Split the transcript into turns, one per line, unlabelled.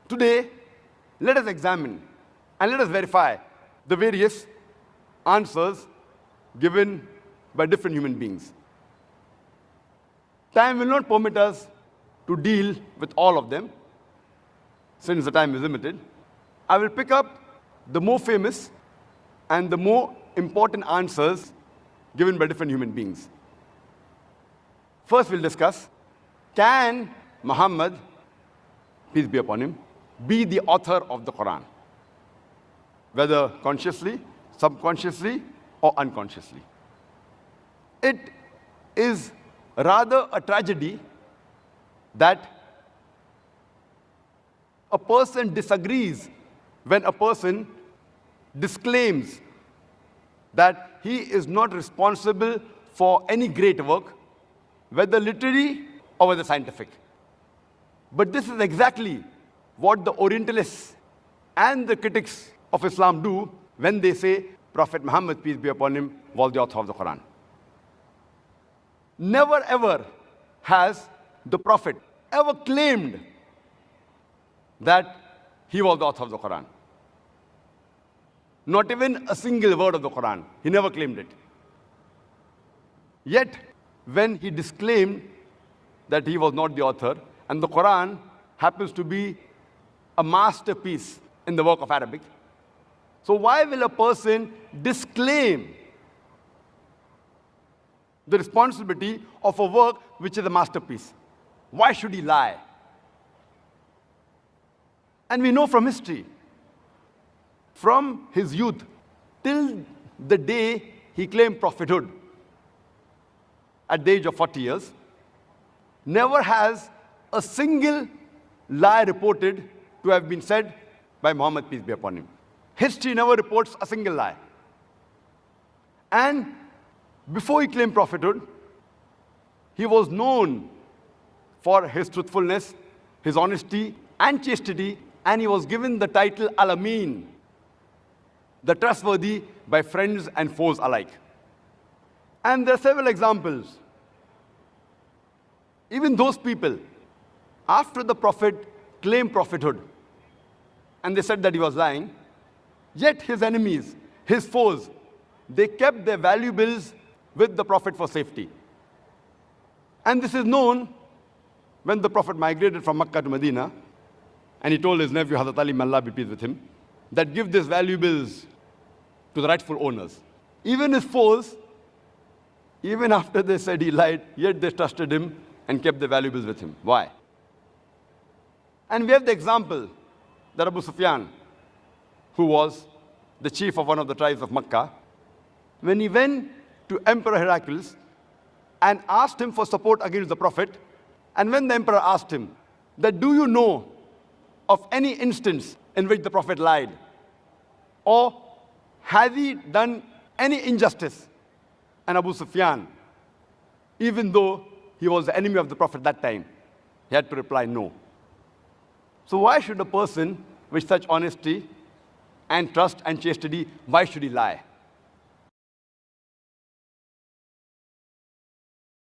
Today, let us examine and let us verify the various answers given by different human beings. Time will not permit us to deal with all of them, since the time is limited. I will pick up the more famous and the more important answers given by different human beings. First, we'll discuss, can Muhammad, peace be upon him, be the author of the Quran? Whether consciously, subconsciously, or unconsciously. It is rather a tragedy that a person disagrees when a person disclaims that he is not responsible for any great work, whether literary or whether scientific. But this is exactly what the Orientalists and the critics of Islam do when they say Prophet Muhammad, peace be upon him, was the author of the Quran. Never ever has the Prophet ever claimed that he was the author of the Quran. Not even a single word of the Quran. He never claimed it. Yet, when he disclaimed that he was not the author, and the Quran happens to be a masterpiece in the work of Arabic, so why will a person disclaim the responsibility of a work which is a masterpiece? Why should he lie? And we know from history, from his youth till the day he claimed prophethood at the age of 40 years, never has a single lie reported to have been said by Muhammad, peace be upon him. History never reports a single lie. And before he claimed prophethood, he was known for his truthfulness, his honesty, and chastity, and he was given the title Al-Amin, the trustworthy, by friends and foes alike. And there are several examples. Even those people, after the Prophet claimed prophethood, and they said that he was lying, yet his enemies, his foes, they kept their valuables with the Prophet for safety. And this is known when the Prophet migrated from Makkah to Medina, and he told his nephew, Hazrat Ali, may Allah be pleased with him, that give these valuables to the rightful owners. Even his foes, even after they said he lied, yet they trusted him and kept the valuables with him. Why? And we have the example that Abu Sufyan, who was the chief of one of the tribes of Makkah, when he went to Emperor Heraclius and asked him for support against the Prophet, and when the emperor asked him that, do you know of any instance in which the Prophet lied? Or has he done any injustice? And Abu Sufyan, even though he was the enemy of the Prophet that time, he had to reply no. So why should a person with such honesty and trust and chastity, why should he lie?